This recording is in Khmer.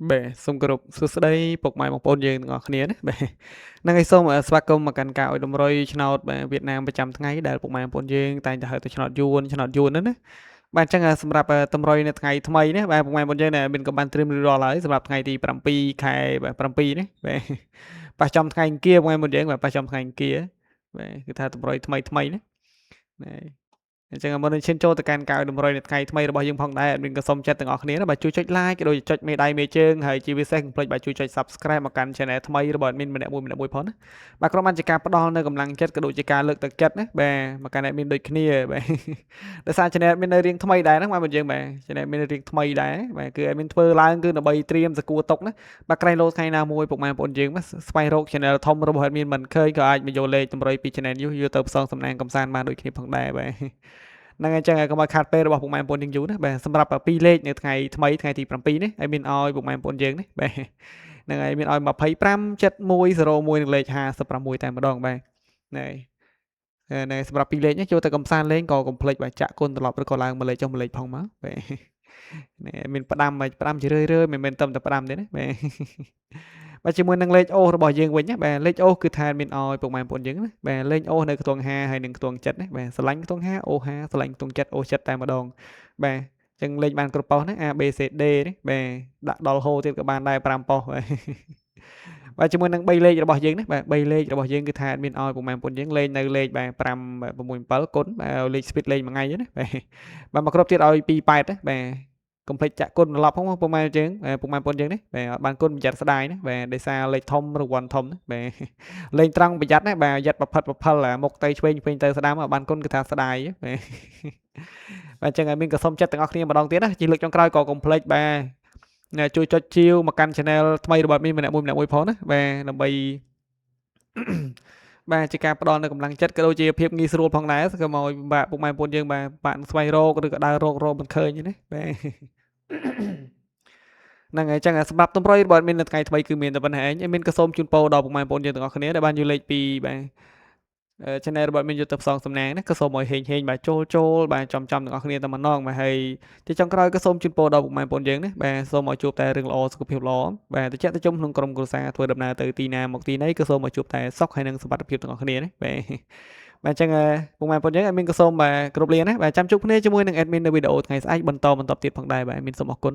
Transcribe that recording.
Bè, xong group số đây bộc mai một bốn dương ngọt khía đấy bè năng cái xong ở spa công mà cần cạo đồng rồi chọn bè Việt Nam 100 ថ្ងៃ ដែល bộc mai một bốn dương តែងតែហៅទៅ chọn យួន ហ្នឹងណា បាទ ចឹង សម្រាប់ តម្រុយ នៅ ថ្ងៃ ថ្មី នេះ បាទ bộc mai 4យើង មាន ក៏បាន ត្រៀម រួច រាល់ ហើយ សម្រាប់ ថ្ងៃ ទី 7 ខែ បាទ 7 នេះ បាទ ប៉ះ ចំ ថ្ងៃ អង្គារ bộc mai 4យើង បាទ ប៉ះ ចំ ថ្ងៃ អង្គារ បាទ គឺ ថា តម្រុយ ថ្មីៗ ណា បាទ អញ្ចឹង មុន នឹង ឈាន ចូល ទៅ កាន់ កៅ តម្រុយ នៅ ថ្ងៃ ថ្មី របស់ យើង ផង ដែរ admin ក៏ សូម ចាត់ ទាំង អស់ គ្នា ណា បាទ ជួយ ចុច like ក៏ ដូច ចុច មេដៃ មេជើង ហើយ ជា ពិសេស កុំ ភ្លេច បាទ ជួយ ចុច subscribe មក កាន់ channel ថ្មី របស់ admin ម្នាក់មួយ ផង ណា បាទ ក្រុម បាន ជា ការ ផ្ដល់ នៅ កម្លាំងចិត្ត ក៏ ដូច ជា ការ លើក ទឹក ចិត្ត ណា បាទ មក កាន់ admin ដូច គ្នា បាទ ដោយសារ channel admin នៅ រៀង ថ្មី ដែរ ហ្នឹង បាទ យើង បាទ channel admin រៀង ថ្មី ដែរ បាទ គឺ admin ធ្វើ ឡើង គឺ ដើម្បី ត្រៀម សកួរ ទុក ណា បាទ ក្រែង លោ ថ្ងៃ ណា មួយ ពុក ម៉ែ បងប្អូន យើង បាទ ស្វែង រក channel ធំ របស់ admin មិន ឃើញ ក៏ អាច មក យក លេខ តម្រុយ ពី channel នេះ យក ទៅ ផ្សង សំណាង កំសាន្ត បាន ដូច គ្នា ផង ដែរ បាទ ហ្នឹង ហើយ ចឹង កុំ ឲ្យ ខាត ពេល របស់ ពុក ម៉ែ បងប្អូន យើង យូរ ណា បាទ សម្រាប់ 2 លេខ នៅ ថ្ងៃ ថ្មី ថ្ងៃ ទី 7 នេះ admin ឲ្យ ពុក ម៉ែ បងប្អូន យើង ណា បាទ ហ្នឹង ហើយ admin ឲ្យ 25 7101 និង លេខ 56 តែ ម្ដង បាទ ហ្នឹង ហើយ នៅ សម្រាប់ 2 លេខ នេះ ចូល ទៅ កំសាន្ត លេង ក៏ កុំ ភ្លេច បាទ ចាក់ គុណ ត្រឡប់ ឬ ក៏ ឡើង 1 លេខ ចុះ 1 លេខ ផង មក បាទ នេះ admin ផ្ដាំ ផ្ដាំ ជា រឿយៗ មិនមែន ត្រឹម តែ ផ្ដាំ ទេ ណា បាទ បាទ ជាមួយ នឹង លេខ អូស របស់ យើង វិញ ណា បាទ លេខ អូស គឺ ថា admin ឲ្យ ពុក ម៉ែ បងប្អូន យើង ណា បាទ លេខ អូស នៅ ខ្ទង់ 50 ហើយ និង ខ្ទង់ 7 ណា បាទ ស្រឡាញ់ ខ្ទង់ 50 អូស 50 ស្រឡាញ់ ខ្ទង់ 7 អូស 7 តែ ម្ដង បាទ ចឹង លេខ បាន គ្រប់ ប៉ុស្តិ៍ ណា A B C D នេះ បាទ ដាក់ ដល់ ហូរ ទៀត ក៏ បាន ដែរ 5 ប៉ុស្តិ៍ បាទ បាទ ជាមួយ នឹង 3 លេខ របស់ យើង ណា បាទ 3 លេខ របស់ យើង គឺ ថា admin ឲ្យ ពុក ម៉ែ បងប្អូន យើង លេង នៅ លេខ បាទ 5 បាទ 6 7 គុណ បាទ លេខ speed លេង មួយ ថ្ងៃ ណា បាទ បាទ មក គ្រាប់ ទៀត ឲ្យ 28 ណា បាទ កុំ ភ្លេច ចាក់ គុណ ត្រឡប់ ផង ពុក ម៉ែ យើង ពុក ម៉ែ បងប្អូន យើង ណា បាទ អត់ បាន គុណ ប្រយ័ត្ន ស្ដាយ ណា បាទ ដោយសារ លេខ ធំ រង្វាន់ ធំ ណា បាទ លេង ត្រង់ ប្រយ័ត្ន ណា បាទ ប្រយ័ត្ន ប្រផិត ប្រផិល មុខ ទៅ ឆ្វេង ទៅ ស្ដាំ អត់ បាន គុណ គឺ ថា ស្ដាយ បាទ បាទ ចឹង admin ក៏ សូម ចាត់ ទាំង អស់ គ្នា ម្ដង ទៀត ណា ជា លើក ចុង ក្រោយ ក៏ កុំ ភ្លេច បាទ ជួយ ចុច ជាវ មក កាន់ channel ថ្មី របស់ admin ម្នាក់មួយ ផង ណា បាទ ដើម្បី បាទ ជា ការ ផ្ដល់ នូវ កម្លាំងចិត្ត ក៏ ដូច ជា ភាព ងាយ ស្រួល ផង ដែរ កុំ ឲ្យ បាទ ពុក ម៉ែ បងប្អូន យើង បាទ បាក់ ស្វែង រក ឬ ក៏ ដើរ រក មិន ឃើញ ទេ ណា បាទ ហ្នឹង ហើយ ចឹង សម្រាប់ តម្រុយ របស់ admin នៅ ថ្ងៃ ថ្មី គឺ មាន តែ ប៉ុណ្ណេះ ឯង admin ក៏ សូម ជូន ពរ ដល់ ពុក ម៉ែ បងប្អូន យើង ទាំង អស់ គ្នា ដែល បាន យក លេខ 2 បាទ channel របស់ admin យក ទៅ ផ្សង សំណាង ណា ក៏ សូម ឲ្យ ហេងៗ បាទ ចូល បាទ ចំ ទាំង អស់ គ្នា តែ ម្ដង បាទ ហើយ ជា ចុង ក្រោយ ក៏ សូម ជូន ពរ ដល់ ពុក ម៉ែ បងប្អូន យើង ណា បាទ សូម ឲ្យ ជួប តែ រឿង ល្អ សុខភាព ល្អ បាទ ត្រជាក់ ត្រជុំ ក្នុង ក្រុម គ្រួសារ ធ្វើ ដំណើរ ទៅ ទីណា មក ទីណី ក៏ សូម ឲ្យ ជួប តែ សុខ ហើយ និង សុវត្ថិភាព ទាំង អស់ គ្នា ណា បាទ បាទ ចឹង ពុក ម៉ែ បងប្អូន យើង admin ក៏ សូម បាទ គោរព លា ណា បាទ ចាំ ជួប គ្នា ជាមួយ នឹង admin នៅ វីដេអូ ថ្ងៃ ស្អែក បន្ត ទៀត ផង ដែរ បាទ admin សូម អរគុណ